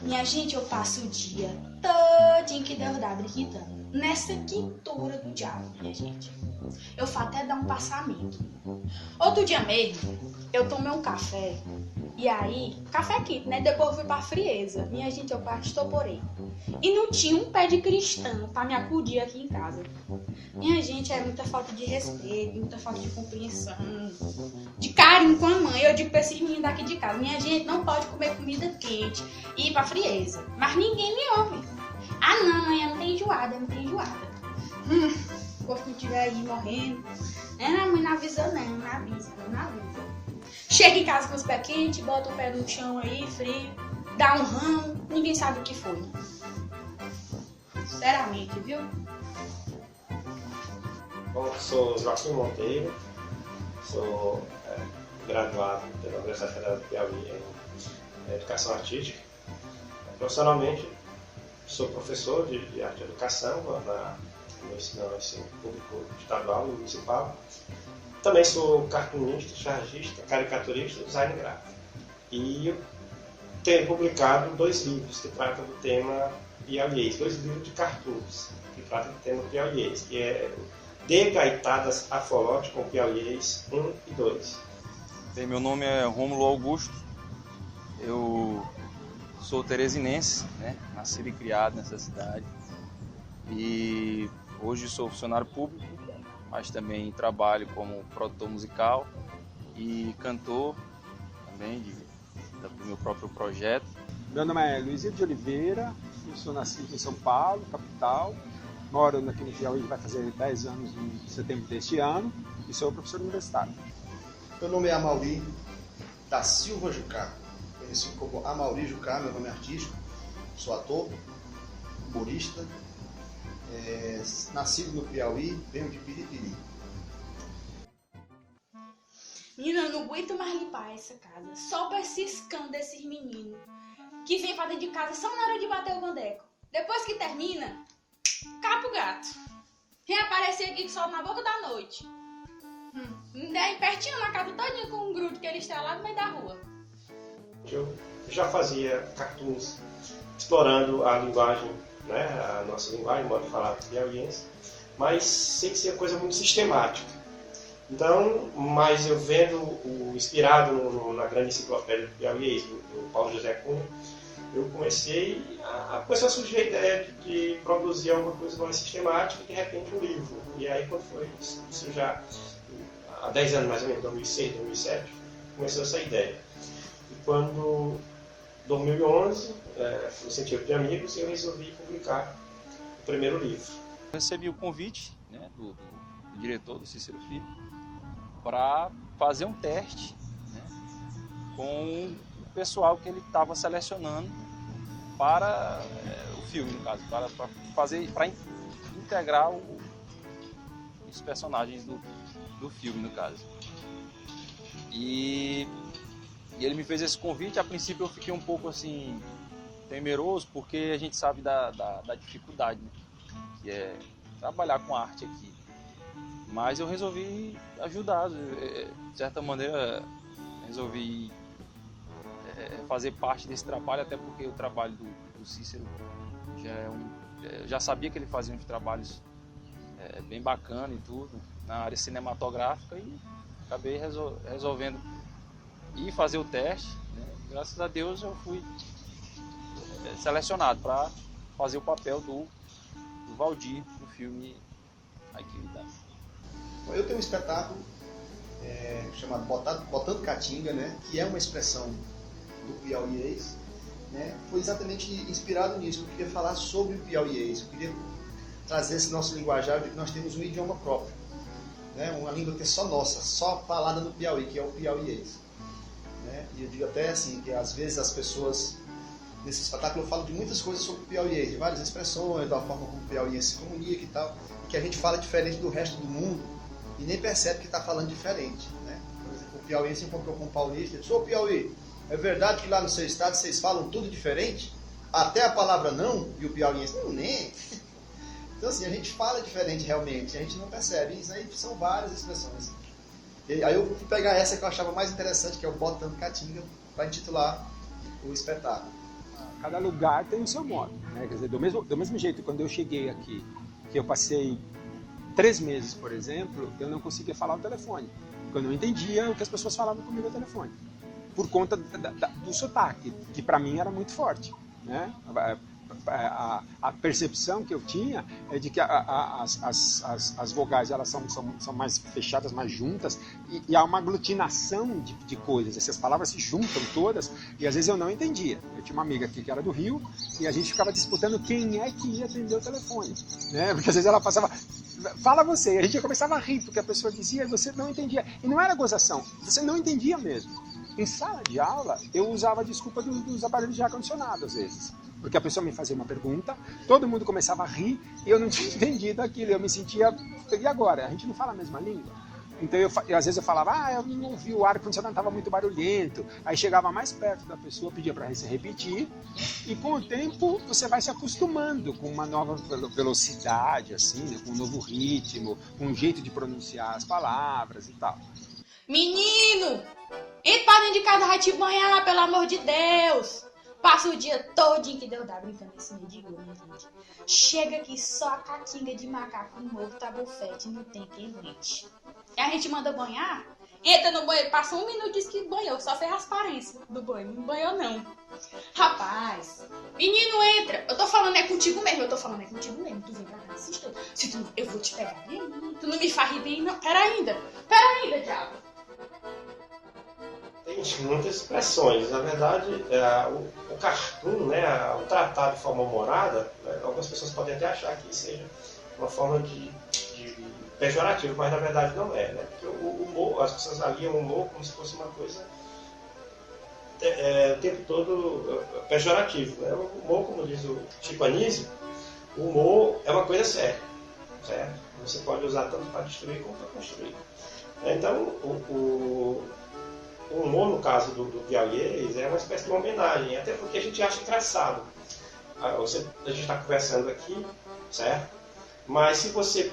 Minha gente, eu passo o dia todinho que Deus dá briquitando. Nessa quintura do diabo, minha gente. Eu faço até dar um passamento. Outro dia mesmo, eu tomei um café. E aí, café quente, né? Depois eu fui pra frieza. Minha gente, eu quase estoporei. E não tinha um pé de cristão pra me acudir aqui em casa. Minha gente, é muita falta de respeito, muita falta de compreensão, de carinho com a mãe. Eu digo pra esses meninos daqui de casa: minha gente, não pode comer comida quente e ir pra frieza. Mas ninguém me ouve. Ah não, mãe, eu não tenho enjoada, eu não tenho enjoada. Se não tiver aí morrendo. A mãe não avisa não avisa. Chega em casa com os pés quentes, bota o pé no chão aí, frio, dá um ramo, ninguém sabe o que foi. Sinceramente, viu? Bom, sou Joaquim Monteiro, sou graduado pela Universidade Federal do Piauí em Educação Artística. Profissionalmente, sou professor de arte e educação no ensino público estadual e municipal. Também sou cartunista, chargista, caricaturista e designer gráfico. E tenho publicado 2 livros que tratam do tema piauiês, 2 livros de cartoons que tratam do tema piauiês, que é De Gaitadas Afolote com Piauiês 1 e 2. Bem, meu nome é Rômulo Augusto, eu sou teresinense, né? Nascido e criado nessa cidade. E hoje sou funcionário público, mas também trabalho como produtor musical e cantor também do meu próprio projeto. Meu nome é Luizinho de Oliveira, eu sou nascido em São Paulo, capital, moro aqui no Piauí, vai fazer 10 anos em setembro deste ano, e sou professor universitário. Meu nome é Amauri da Silva Jucá, conhecido como Amauri Jucá, meu nome é artístico, sou ator, humorista, nascido no Piauí, venho de Piripiri. Menina, eu não aguento mais limpar essa casa, só pra esse escândalo desses meninos que vem pra dentro de casa só na hora de bater o bandeco. Depois que termina, capa o gato. Vem aparecer aqui só na boca da noite. Daí pertinho na casa todinha com um grudo que ele está lá no meio da rua. Eu já fazia cartoons explorando a linguagem, né, a nossa linguagem, o modo de falar piauiense, mas sem ser coisa muito sistemática. Então, mas eu vendo, inspirado na grande enciclopédia do piauiês, do Paulo José Cunha, eu comecei a surgir a ideia de produzir alguma coisa mais sistemática e de repente um livro. E aí quando foi isso já há 10 anos mais ou menos, 2006, 2007, começou essa ideia. E quando, em 2011, no Sentido de Amigos, eu resolvi publicar o primeiro livro. Recebi o convite, né, do diretor, do Cícero Filho, para fazer um teste, né, com o pessoal que ele estava selecionando para o filme, no caso, para integrar os personagens do filme, no caso. E ele me fez esse convite. A princípio eu fiquei um pouco assim temeroso, porque a gente sabe da dificuldade, né, que é trabalhar com arte aqui. Mas eu resolvi ajudar, de certa maneira resolvi fazer parte desse trabalho, até porque o trabalho do Cícero já sabia que ele fazia uns trabalhos bem bacana e tudo, na área cinematográfica, e acabei resolvendo ir fazer o teste, né? Graças a Deus eu fui selecionado para fazer o papel do Valdir no filme Aikividade. Eu tenho um espetáculo chamado Botando Caatinga, né, que é uma expressão do piauiês, né, foi exatamente inspirado nisso. Eu queria falar sobre o piauiês, eu queria trazer esse nosso linguajar de que nós temos um idioma próprio, né, uma língua que é só nossa, só falada no Piauí, que é o piauiês. Né, e eu digo até assim, que às vezes as pessoas, nesse espetáculo eu falo de muitas coisas sobre o piauiês, de várias expressões, da forma como o piauiense se comunica e tal, e que a gente fala diferente do resto do mundo e nem percebe que está falando diferente. Né? Por exemplo, o piauiense encontrou com o paulista e disse: ô Piauí, é verdade que lá no seu estado vocês falam tudo diferente? Até a palavra não? E o piauiense: não, nem. Então assim, a gente fala diferente realmente, a gente não percebe. Isso aí são várias expressões. E aí eu fui pegar essa que eu achava mais interessante, que é o Botando Caatinga, para intitular o espetáculo. Cada lugar tem o seu modo, né? Quer dizer, do mesmo jeito, quando eu cheguei aqui, que eu passei 3 meses, por exemplo, eu não conseguia falar o telefone, porque eu não entendia o que as pessoas falavam comigo ao telefone, por conta do sotaque, que para mim era muito forte, né? A percepção que eu tinha é de que as vogais elas são mais fechadas, mais juntas, e há uma aglutinação de coisas. Essas palavras se juntam todas e às vezes eu não entendia. Eu tinha uma amiga aqui que era do Rio e a gente ficava disputando quem é que ia atender o telefone, né? Porque às vezes ela passava, fala você, e a gente começava a rir porque a pessoa dizia e você não entendia. E não era gozação, você não entendia mesmo. Em sala de aula, eu usava a desculpa dos aparelhos de ar-condicionado, às vezes. Porque a pessoa me fazia uma pergunta, todo mundo começava a rir e eu não tinha entendido aquilo. Eu me sentia, e agora? A gente não fala a mesma língua? Então, às vezes eu falava, eu não ouvi, o ar-condicionado estava muito barulhento. Aí chegava mais perto da pessoa, pedia para você repetir. E com o tempo, você vai se acostumando com uma nova velocidade, assim, né? Com um novo ritmo, com um jeito de pronunciar as palavras e tal. Menino! Entra pra dentro de casa, vai te banhar, pelo amor de Deus! Passa o dia todinho que Deus dá brincando nesse mendigo, minha gente. Chega aqui só a caatinga de macaco novo, tá bufete, não tem quem aguente. E a gente manda banhar, entra no banheiro, passa 1 minuto e diz que banhou, só fez transparência do banho, não banhou não. Rapaz, menino entra, eu tô falando é contigo mesmo, tu vem pra cá assistir. Se tu, eu vou te pegar bem, tu não me faz rir bem não, pera ainda, diabo. Tem muitas expressões. Na verdade, o cartoon, né, o tratar de forma humorada, né, algumas pessoas podem até achar que seja uma forma de pejorativo, mas na verdade não é. Né? Porque o humor, as pessoas aliam o humor como se fosse uma coisa o tempo todo pejorativo. Né? O humor, como diz o Chico Anísio, o humor é uma coisa séria. Certo? Você pode usar tanto para destruir como para construir. Então, o humor, no caso do Piauiês, é uma espécie de uma homenagem, até porque a gente acha engraçado. A gente está conversando aqui, certo? Mas se você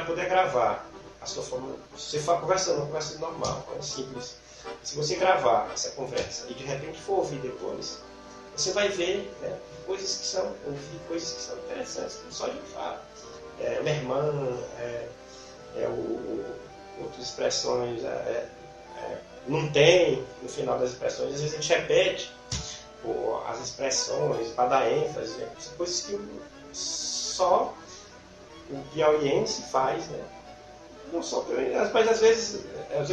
puder gravar a sua forma, se você for conversando, uma conversa normal, é simples. Se você gravar essa conversa e de repente for ouvir depois, você vai ver, né, coisas que são interessantes, só a gente fala. Minha irmã, outras expressões, não tem, no final das expressões, às vezes a gente repete as expressões para dar ênfase, são coisas que só o piauiense faz, né? Não só o piauiense, mas às vezes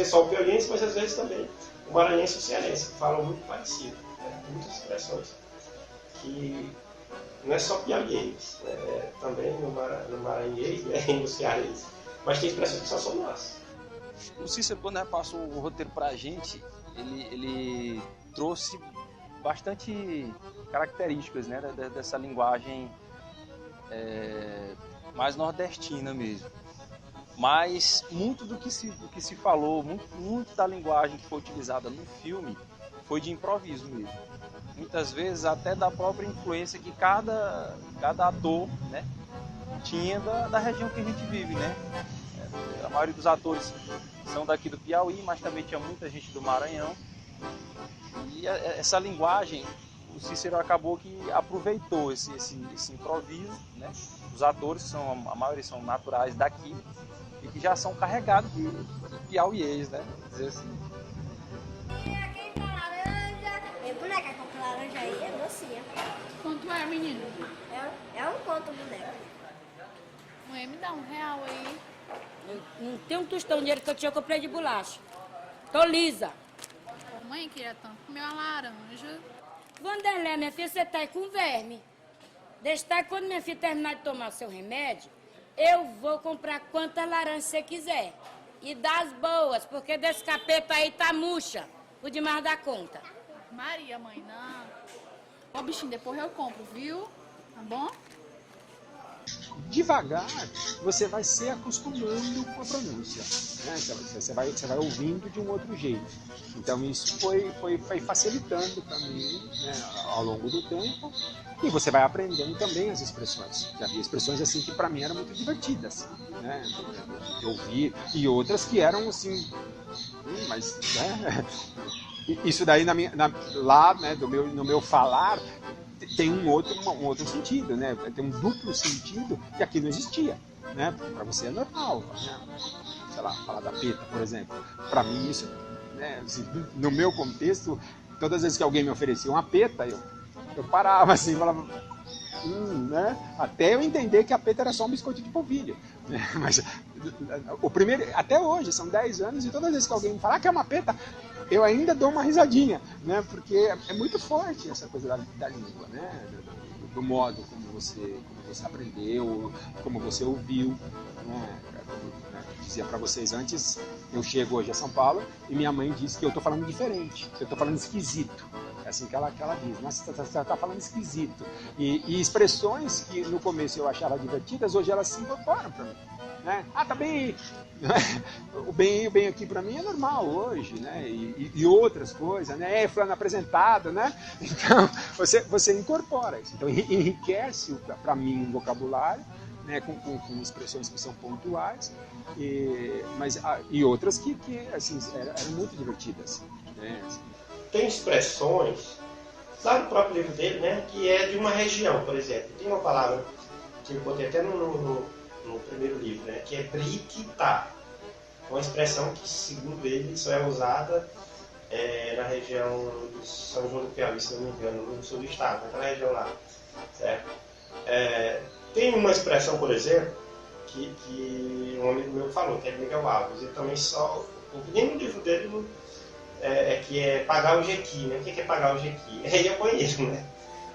só o piauiense, mas às vezes também o maranhense e o cearense, que falam muito parecido, né? Muitas expressões que não é só piauiense, né? Também no maranhense, né? E no cearense, mas tem expressões que só são nossas. O Cícero, quando passou o roteiro pra gente, ele trouxe bastante características, né, dessa linguagem mais nordestina mesmo. Mas muito do que se falou, muito da linguagem que foi utilizada no filme foi de improviso mesmo. Muitas vezes até da própria influência que cada ator, né, tinha da região que a gente vive, né? A maioria dos atores são daqui do Piauí, mas também tinha muita gente do Maranhão. E essa linguagem, o Cícero acabou que aproveitou esse improviso, né? Os atores, a maioria são naturais daqui e que já são carregados de piauiês, né? Dizer assim. Aqui tá laranja. E boneca com laranja aí é docinha. Quanto é, menino? É um conto, boneca. Mãe, me dá R$1 aí. Não tem um tostão de dinheiro que eu comprei de bolacha. Tô lisa. Mãe, queria tanto comer uma laranja. Vanderlé, minha filha, você tá aí com verme. Deixa estar quando minha filha terminar de tomar o seu remédio, eu vou comprar quantas laranjas você quiser. E das boas, porque desse capeta aí tá murcha. Por demais da conta. Maria, mãe, não. Ó, bichinho, depois eu compro, viu? Tá bom? devagar você vai se acostumando com a pronúncia, né? Você vai ouvindo de um outro jeito. Então isso foi facilitando para mim, né, ao longo do tempo, e você vai aprendendo também as expressões. Já havia expressões assim que para mim eram muito divertidas, né, de ouvir, e outras que eram assim, mas né, isso daí lá, né, no meu falar tem um outro sentido, né? Tem um duplo sentido que aqui não existia, né? Para você é normal, né? Sei lá, falar da peta, por exemplo. Para mim isso, né? Assim, no meu contexto, todas as vezes que alguém me oferecia uma peta, eu parava assim, falava, né? Até eu entender que a peta era só um biscoito de polvilho, né? Mas o primeiro, até hoje, são 10 anos, e todas as vezes que alguém me fala que é uma peta, eu ainda dou uma risadinha, né? Porque é muito forte essa coisa da língua, né? Do modo como você aprendeu, como você ouviu, né? Como eu dizia para vocês antes, eu chego hoje a São Paulo e minha mãe diz que eu estou falando diferente, que eu estou falando esquisito. É assim que ela diz, nossa, você está falando esquisito. E expressões que no começo eu achava divertidas, hoje elas se incorporam para mim. Né? Ah, tá bem. O bem aqui para mim é normal hoje, né? E outras coisas, né? Fulano apresentado, né? Então você incorpora isso. Então enriquece para mim um vocabulário, né? Com expressões que são pontuais, e outras que assim, eram muito divertidas, né? Assim. Tem expressões, lá no próprio livro dele, né? Que é de uma região, por exemplo. Tem uma palavra que eu botei até no primeiro livro, né, que é briquitar. Uma expressão que, segundo ele, só é usada na região de São João do Piauí, se não me engano, no sul do estado, naquela região lá. Certo? Tem uma expressão, por exemplo, que um amigo meu falou, que é Miguel Alves. Ele também nem no livro dele que é pagar o jequi, né? O que é pagar o jequi? Aí eu conheço, né?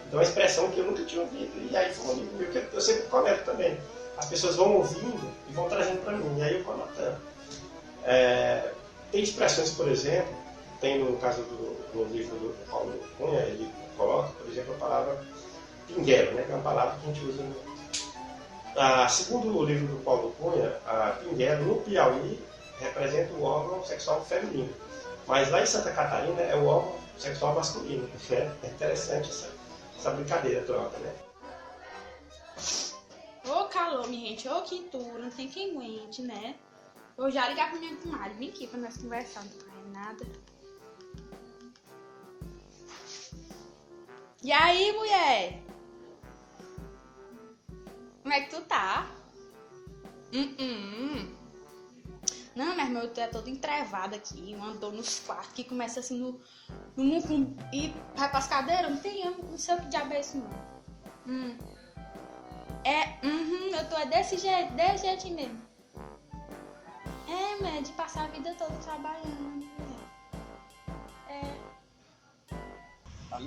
Então é uma expressão que eu nunca tinha ouvido, e aí foi um amigo meu que eu sempre comento também. As pessoas vão ouvindo e vão trazendo para mim, e aí eu vou anotando. Tem expressões, por exemplo, tem no caso do livro do Paulo Cunha, ele coloca, por exemplo, a palavra pinguelo, né, que é uma palavra que a gente usa segundo o livro do Paulo Cunha, a pinguelo no Piauí representa o órgão sexual feminino, mas lá em Santa Catarina é o órgão sexual masculino, né? É interessante essa brincadeira troca, né? Ô calor, minha gente, ô quintura, não tem quem aguente, né? Vou já ligar pra minha comadre, vem aqui pra nós conversar, não faz nada. E aí, mulher? Como é que tu tá? Não, minha irmã, eu tô toda entrevada aqui, uma dor nos quartos, que começa assim no e vai pras cadeiras, não sei o que diabo é isso não. Eu tô desse jeito mesmo. Mas de passar a vida toda trabalhando. A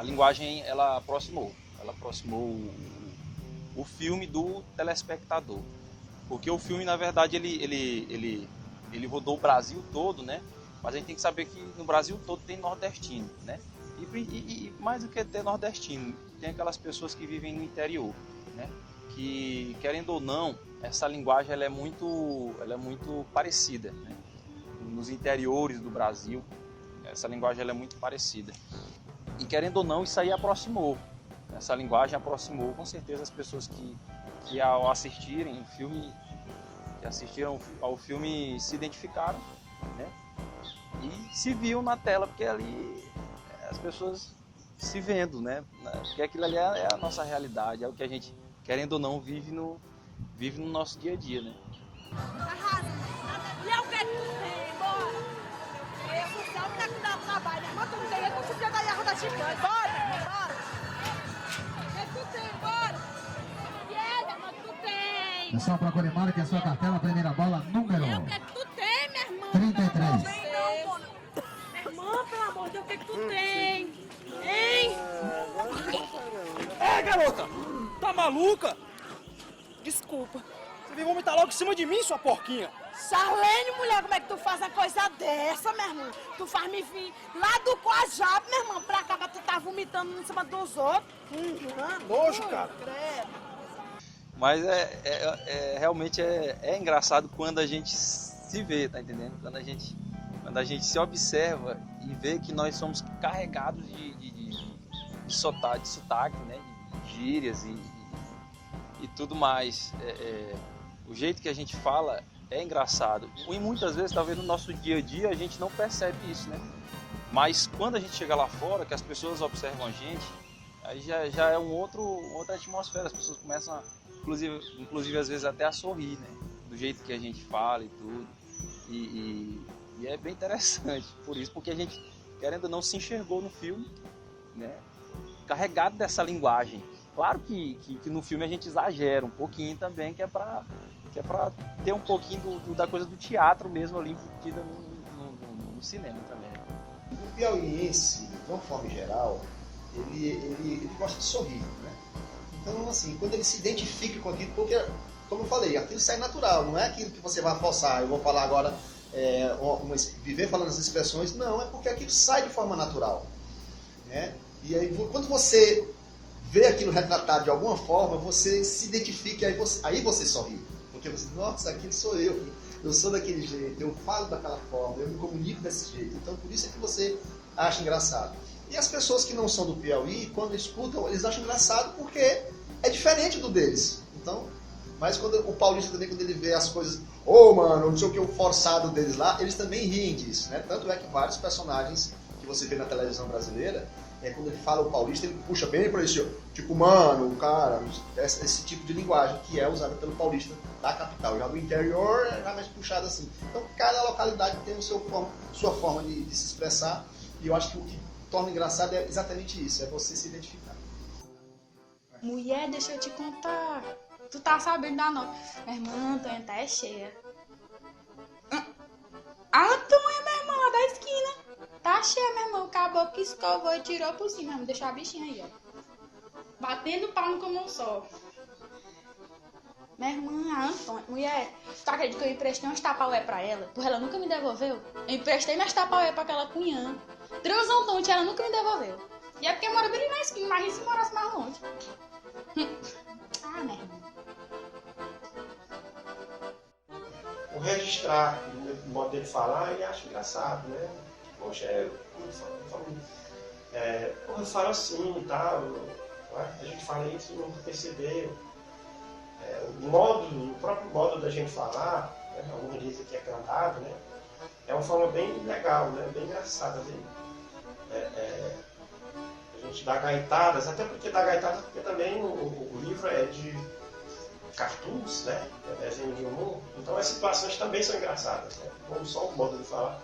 linguagem ela aproximou o filme do telespectador. Porque o filme, na verdade, ele rodou o Brasil todo, né? Mas a gente tem que saber que no Brasil todo tem nordestino, né? E mais do que ter nordestino, tem aquelas pessoas que vivem no interior, né? Que, querendo ou não, essa linguagem ela é muito parecida, né? Nos interiores do Brasil, essa linguagem ela é muito parecida. E, querendo ou não, isso aí aproximou. Essa linguagem aproximou, com certeza, as pessoas que ao assistirem o filme, que assistiram ao filme, se identificaram, né? E se viam na tela, porque ali as pessoas se vendo, né? Porque aquilo ali é a nossa realidade, é o que a gente, querendo ou não, vive no nosso dia a dia, né? Arrasa, e eu quero que tu venha, bora! Eu sou o que dá trabalho, mas tu não tem, eu não sei da erra da gigante, bora! Tu tem, bora! Mas tu tem! Pessoal, procure marque a sua cartela, primeira bola, número. Eu quero que tu tem, minha irmã! 33. Minha irmã, pelo amor de Deus, o que tu tem? Hein? Garota! Tá maluca? Desculpa. Você veio vomitar logo em cima de mim, sua porquinha. Charlene, mulher, como é que tu faz uma coisa dessa, minha irmã? Tu faz me vir lá do Coajab, minha irmã, pra cá, pra tu tá vomitando em cima dos outros. Nojo, cara. Mas realmente é engraçado quando a gente se vê, tá entendendo? Quando a gente se observa e vê que nós somos carregados de sotaque, né? De gírias e tudo mais. O jeito que a gente fala é engraçado. E muitas vezes, talvez no nosso dia a dia, a gente não percebe isso, né? Mas quando a gente chega lá fora, que as pessoas observam a gente, aí já é outra atmosfera. As pessoas começam, inclusive às vezes até a sorrir, né? Do jeito que a gente fala e tudo. E é bem interessante por isso, porque a gente, querendo ou não, se enxergou no filme, né? Carregado dessa linguagem. Claro que no filme a gente exagera um pouquinho também, que é pra ter um pouquinho da coisa do teatro mesmo ali embutida no cinema também. O piauiense, de uma forma geral, ele gosta de sorrir, né? Então, assim, quando ele se identifica com aquilo, porque, como eu falei, aquilo sai natural, não é aquilo que você vai forçar, eu vou falar agora, viver falando as expressões, não, é porque aquilo sai de forma natural, né? E aí, quando você vê aquilo retratado de alguma forma, você se identifica e aí você sorri. Porque você, nossa, aquele sou eu sou daquele jeito, eu falo daquela forma, eu me comunico desse jeito. Então, por isso é que você acha engraçado. E as pessoas que não são do Piauí, quando escutam, eles acham engraçado porque é diferente do deles. Então, mas quando o paulista também, quando ele vê as coisas, mano, não sei o que, o forçado deles lá, eles também riem disso, né? Tanto é que vários personagens que você vê na televisão brasileira, quando ele fala o paulista, ele puxa bem por isso, tipo, mano, cara, esse tipo de linguagem que é usada pelo paulista da capital. Já do interior é mais puxado assim. Então, cada localidade tem sua forma de se expressar, e eu acho que o que torna engraçado é exatamente isso, é você se identificar. Mulher, deixa eu te contar. Tu tá sabendo da nota. Minha irmã, a Antônia tá cheia. A Antônia, minha irmã, lá da esquina. Tá cheia, meu irmão. Acabou que escovou e tirou por cima. Vamos deixar a bichinha aí, ó. Batendo palmo como um só. Minha irmã, a Antônia. Mulher, tu acredita que eu emprestei umas tapaué pra ela? Porra, ela nunca me devolveu. Eu emprestei minhas tapaué pra aquela cunhã. Transão tonte, ela nunca me devolveu. E é porque mora bem na esquina, mas se morasse mais longe. Minha irmã. O registrar, o modo dele falar, ele acha engraçado, né? Poxa, eu falo assim e tal, a gente fala isso e não percebeu. O próprio modo da gente falar, né? Alguns dizem que é cantado, né? É uma forma bem legal, né? Bem engraçada dele. A gente dá gaitadas, até porque dá gaitadas, porque também o livro é de cartoons, né? É desenho de humor, então as situações também são engraçadas, né? Como só o modo de falar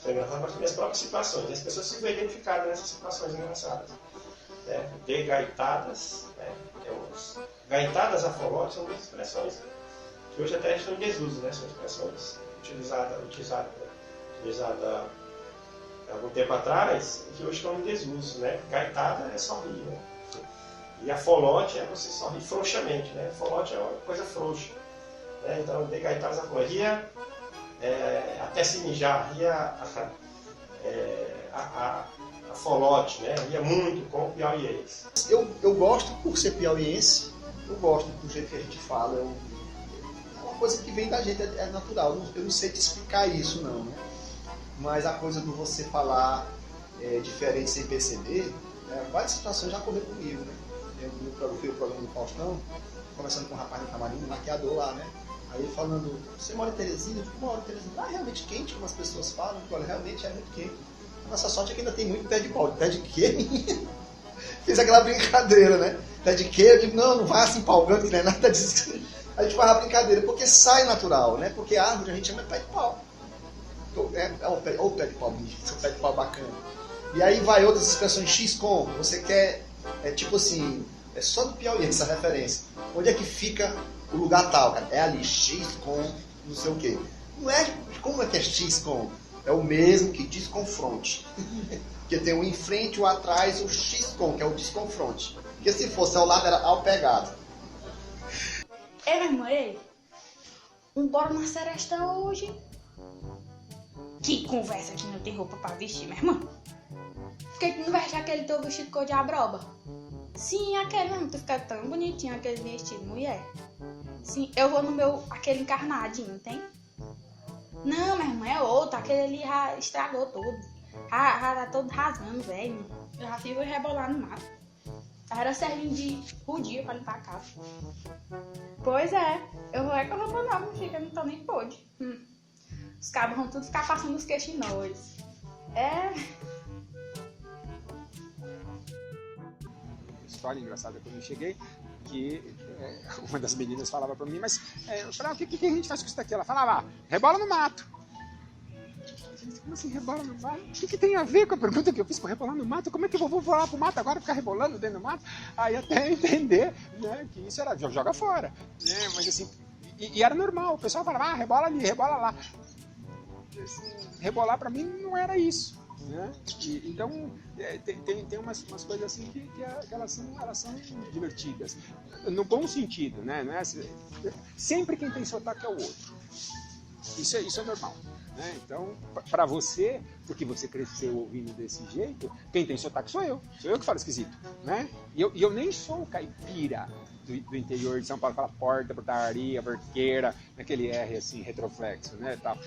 são engraçadas, mas também as próprias situações, e as pessoas se veem identificadas nessas situações engraçadas, né? De gaitadas, né? Gaitadas afolotes são duas expressões que hoje até estão em desuso, né? São expressões utilizadas há algum tempo atrás e que hoje estão em desuso, né? Gaitada é sorrir, né? E a folote é você sorrir frouxamente, né? Folote é uma coisa frouxa, né? Então, de gaitadas afolotes. Ria até se mijar, ria a folote, né? Ria muito com o piauiense. Eu gosto por ser piauiense, eu gosto do jeito que a gente fala, é uma coisa que vem da gente, é natural. Eu não sei te explicar isso, não, né? Mas a coisa de você falar diferente sem perceber, várias situações já ocorreram comigo, né? Eu fui o programa do Faustão, conversando com um rapaz no camarim, um maquiador lá, né? Aí ele falando, você mora em Teresina? Eu digo, moro em Teresina. Ah, é realmente quente, como as pessoas falam? Eu digo, olha, realmente é muito quente. Nossa sorte é que ainda tem muito pé de pau. Pé de quê, menino? Fiz aquela brincadeira, né? Pé de quê? Eu digo, não vai assim empolgando, que não é nada disso. A gente faz a brincadeira, porque sai natural, né? Porque a árvore a gente chama de pé de pau. Ou pé de pau, seu pé de pau bacana. E aí vai outras expressões, X-com, você quer, tipo assim, é só do Piauí essa referência. Onde é que fica o lugar tal, cara? É ali, X-com, não sei o quê. Não é, como é que é X-com? É o mesmo que desconfronte. Porque tem o em frente, o atrás, o X-com, que é o desconfronte. Porque se fosse ao lado, era ao pegado. Meu irmão, bora na seresta hoje. Que conversa que não tem roupa pra vestir, minha irmã. Por que tu não veste aquele teu vestido cor de abroba? Sim, aquele mesmo, tu fica tão bonitinho aquele vestido, mulher. Sim, eu vou no meu, aquele encarnadinho, tem? Não, minha irmã, é outro, aquele ali já estragou todo. Já tá todo rasgando, velho. Eu já fico rebolar no mato. Era servinho de dia pra limpar a casa. Pois é, eu vou com a roupa nova, não fica, não tô nem pôde. Os cabos vão tudo ficar passando os queixinhos. É. História engraçada quando eu cheguei, que uma das meninas falava pra mim, mas eu falava, o que a gente faz com isso daqui? Ela falava, rebola no mato. Como assim rebola no mato? O que tem a ver com a pergunta que eu fiz com rebolar no mato? Como é que eu vou rolar pro mato agora e ficar rebolando dentro do mato? Aí até entender, né, que isso era joga fora. Né? Mas assim, e era normal, o pessoal falava, rebola ali, rebola lá. Assim, rebolar pra mim não era isso. Né? Então tem umas coisas assim que elas são divertidas, no bom sentido, né? Não é assim, sempre quem tem sotaque é o outro, isso é normal, né? Então para você, porque você cresceu ouvindo desse jeito, quem tem sotaque sou eu que falo esquisito, né? E eu nem sou caipira do interior de São Paulo, fala porta, portaria, porqueira, aquele R assim, retroflexo, né, tal.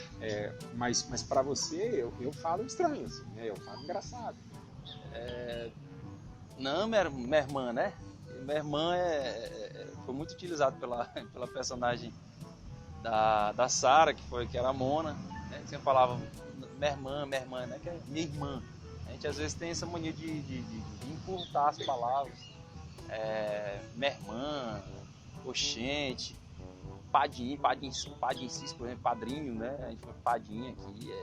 Mas para você, eu falo estranho, assim, né, eu falo engraçado. Não, minha irmã, né? Minha irmã foi muito utilizada pela personagem da Sara, que era a Mona, né? Que sempre falava minha irmã, né? Que é minha irmã. A gente às vezes tem essa mania de encurtar as palavras. Minha irmã, oxente, padinho, cis, por exemplo, padrinho, né? A gente foi padinho aqui.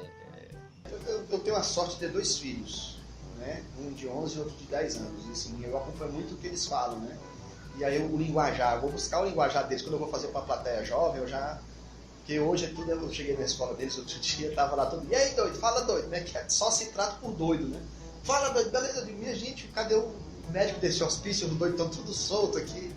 Eu tenho a sorte de ter 2 filhos, né? Um de 11 e outro de 10 anos. E assim, eu acompanho muito o que eles falam, né? E aí o linguajar, eu vou buscar o linguajar deles quando eu vou fazer para a plateia jovem, porque hoje é tudo, eu cheguei na escola deles outro dia, tava lá todo mundo, e aí doido, fala doido, né? Que só se trata por doido, né? Fala doido, beleza, minha gente, cadê o médico desse hospício, os doidos estão tudo solto aqui.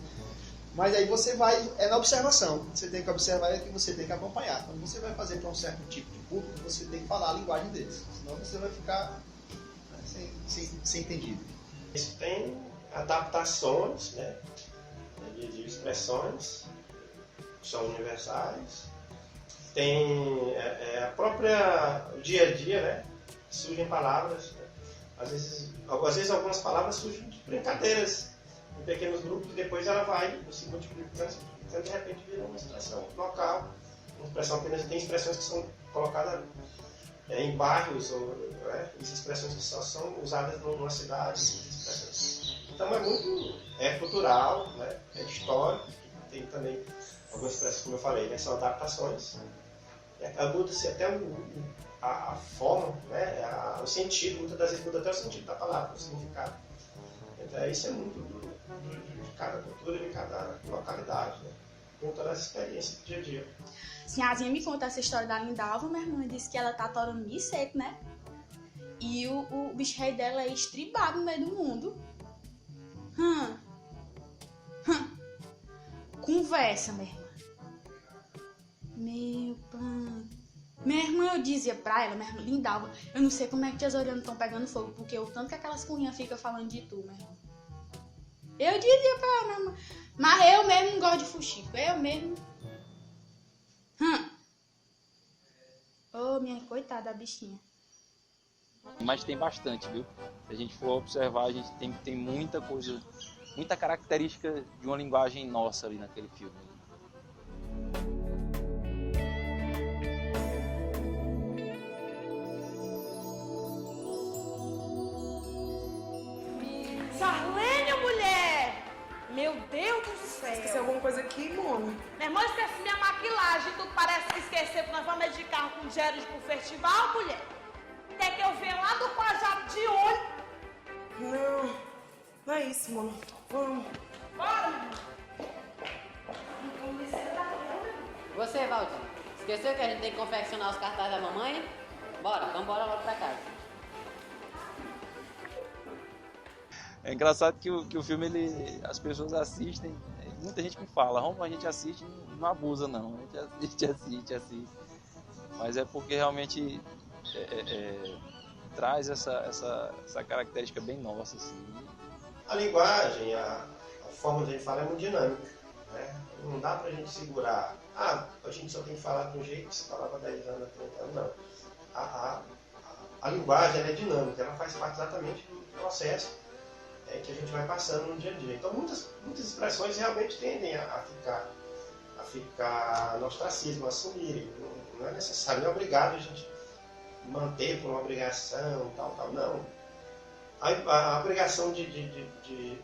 Mas aí você vai, na observação, você tem que observar e que você tem que acompanhar. Quando você vai fazer para um certo tipo de público, você tem que falar a linguagem deles, senão você vai ficar sem entendido. Isso tem adaptações, né, de expressões que são universais. Tem a própria dia a dia, né, surgem palavras, né? Às vezes algumas palavras surgem de brincadeiras em pequenos grupos e depois ela vai se multiplicando, de repente vira uma expressão local, uma expressão apenas. Tem expressões que são colocadas em bairros, né? Essas expressões que só são usadas numa cidade. Então é cultural, né? É histórico, tem também algumas expressões, como eu falei, né? São adaptações. Muda-se até a forma, né? O sentido, muitas das vezes muda até o sentido da palavra, o significado. Então isso é muito de cada cultura, de cada localidade, né? Com todas as experiências do dia a dia. Sinhazinha me conta essa história da Lindalva, minha irmã disse que ela tá torando milho seco, né? E o bicho rei dela é estribado no meio do mundo. Conversa, minha irmã. Meu pai. Minha irmã, eu dizia pra ela, minha irmã Lindalva, eu não sei como é que tesoureando estão pegando fogo, porque o tanto que aquelas cunhas ficam falando de tu, minha irmã. Eu dizia pra ela, minha irmã, mas eu mesmo não gosto de fuxico, eu mesmo. Minha coitada da bichinha. Mas tem bastante, viu? Se a gente for observar, a gente tem muita coisa, muita característica de uma linguagem nossa ali naquele filme. Sarlênia, mulher! Meu Deus do céu! Esqueceu alguma coisa aqui, Mona? Minha irmã, esqueci minha maquilagem. Tu parece que esqueceu que nós vamos de carro com dinheiro pro festival, mulher? Quer que eu venha lá do Quajato de olho? Não é isso, Mona. Vamos. Bora, minha irmã. Você, Valdir, esqueceu que a gente tem que confeccionar os cartazes da mamãe? Bora, vamos logo pra casa. É engraçado que o filme, as pessoas assistem, muita gente me fala, a gente assiste e não abusa não, a gente assiste. Mas é porque realmente traz essa característica bem nossa, assim. A linguagem, a forma de a gente falar é muito dinâmica, né? Não dá pra gente segurar, a gente só tem que falar de um jeito que se falava 10 anos, 30 anos, não. A linguagem ela é dinâmica, ela faz parte exatamente do processo que a gente vai passando no dia a dia. Então muitas expressões realmente tendem a ficar no ostracismo, a sumirem. Não é necessário, não é obrigado a gente manter por uma obrigação, tal, não. A obrigação de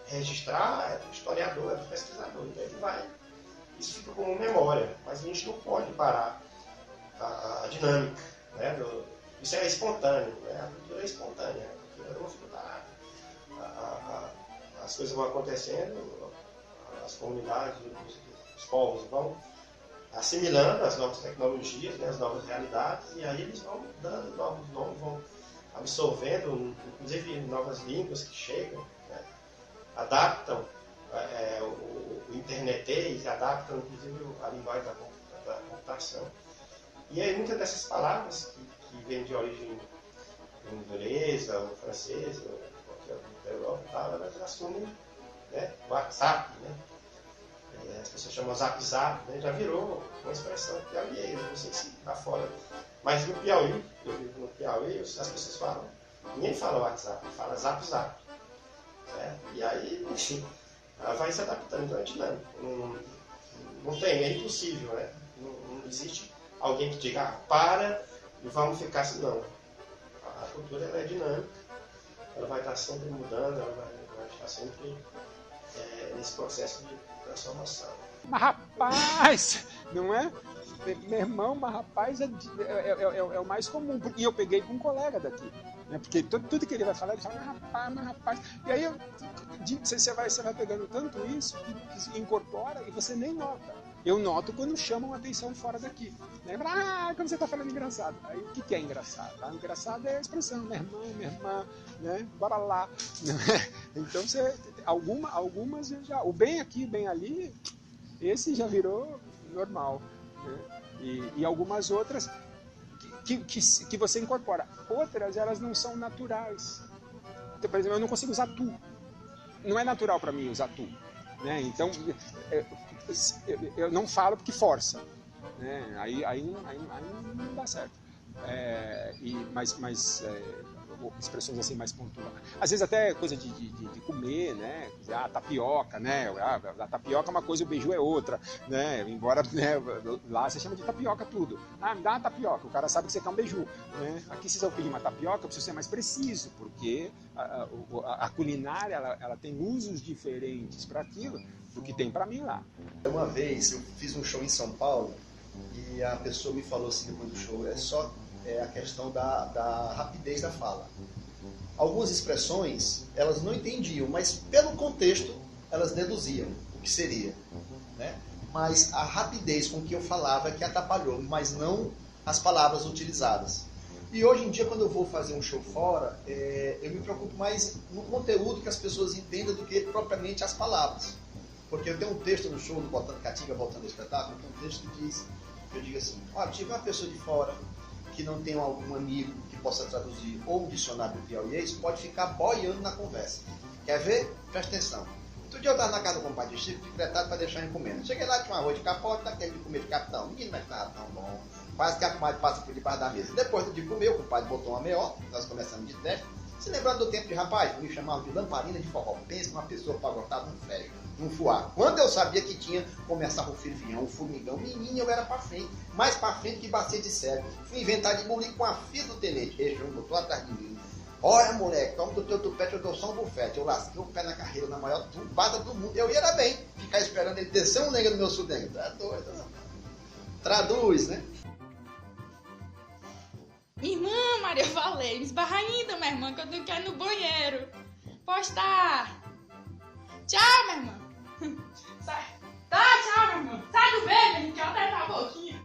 registrar é do historiador, é do pesquisador, então ele vai. Isso fica como memória, mas a gente não pode parar a dinâmica, né? Isso é espontâneo, né? A cultura é espontânea, a cultura não fica parada. As coisas vão acontecendo, as comunidades, os povos vão assimilando as novas tecnologias, né, as novas realidades, e aí eles vão dando novos nomes, vão absorvendo, inclusive novas línguas que chegam, né, adaptam o internetês, adaptam inclusive a linguagem da computação. E aí muitas dessas palavras que vêm de origem inglesa ou francesa, ou qualquer da Europa e tal, elas assumem, né, o WhatsApp, né? As pessoas chamam Zap Zap, né? Já virou uma expressão piauiense, não sei se está fora. Mas no Piauí, eu vivo no Piauí, as pessoas falam, ninguém fala WhatsApp, fala Zap Zap. Né? E aí, enfim, ela vai se adaptando, então é dinâmico. Não tem, é impossível, né? Não existe alguém que diga, para e vamos ficar assim, não. A cultura ela é dinâmica, ela vai estar sempre mudando, ela vai estar sempre nesse processo de transformação. Mas rapaz, não é? Meu irmão, mas rapaz é o mais comum. E eu peguei com um colega daqui. Né? Porque tudo que ele vai falar, ele fala, mas rapaz. E aí você vai pegando tanto isso que incorpora e você nem nota. Eu noto quando chamam a atenção fora daqui. Lembra? Quando você está falando engraçado. Aí o que é engraçado? Engraçado é a expressão, meu irmão, minha irmã, né? Bora lá. Então algumas já. O bem aqui, bem ali, esse já virou normal. Né? E algumas outras que você incorpora. Outras, elas não são naturais. Então, por exemplo, eu não consigo usar tu. Não é natural para mim usar tu. Né? Então, eu não falo porque força. Né? Aí não dá certo. Mas expressões assim mais pontuais. Às vezes até coisa de comer, né? Tapioca, né? A tapioca é uma coisa e o beiju é outra, né? Embora, né, lá você chama de tapioca tudo. Me dá uma tapioca, o cara sabe que você quer um beiju, né? Aqui se eu pedir uma tapioca, eu preciso ser mais preciso, porque a culinária ela tem usos diferentes para aquilo do que tem para mim lá. Uma vez eu fiz um show em São Paulo e a pessoa me falou assim depois do show, a questão da rapidez da fala. Algumas expressões, elas não entendiam, mas pelo contexto, elas deduziam o que seria. Né? Mas a rapidez com que eu falava é que atrapalhou, mas não as palavras utilizadas. E hoje em dia, quando eu vou fazer um show fora, eu me preocupo mais no conteúdo que as pessoas entendam do que propriamente as palavras. Porque eu tenho um texto no show do Botando Catinga, Voltando ao Espetáculo, que é um texto que diz, eu digo assim, tive uma pessoa de fora que não tem algum amigo que possa traduzir ou um dicionário do piauiês, pode ficar boiando na conversa. Quer ver? Presta atenção. Outro dia eu estava na casa do compadre Chico, decretado para deixar encomenda. Cheguei lá, tinha um arroz de capote, daquele de comer de capitão. Menino, mas estava tão bom. Quase que a comadre passa por debaixo da mesa. Depois de comer, o compadre botou uma meó, nós começamos de teste. Se lembrando do tempo de rapaz, me chamavam de lamparina de forró. Pensa uma pessoa para gostar de um feio, num fuá. Quando eu sabia que tinha, começava o fervilhão, o formigão, menino, eu era para frente, mais para frente que bacia de cego. Fui inventar de bulir com a filha do tenente. Esse João botou atrás de mim. Olha, moleque, toma do teu tupete, eu dou só um bufete. Eu lasquei o pé na carreira, na maior tumbada do mundo. Eu ia bem, ficar esperando ele descer um lenga no meu sudengo. Tá doido, não. Traduz, né? Minha irmã, Maria, eu falei, me esbarra ainda, minha irmã, que eu tenho que ir no banheiro. Postar. Tchau, minha irmã. Sai. Tá, tchau, minha irmã. Sai do beijo, a gente quer apertar a boquinha.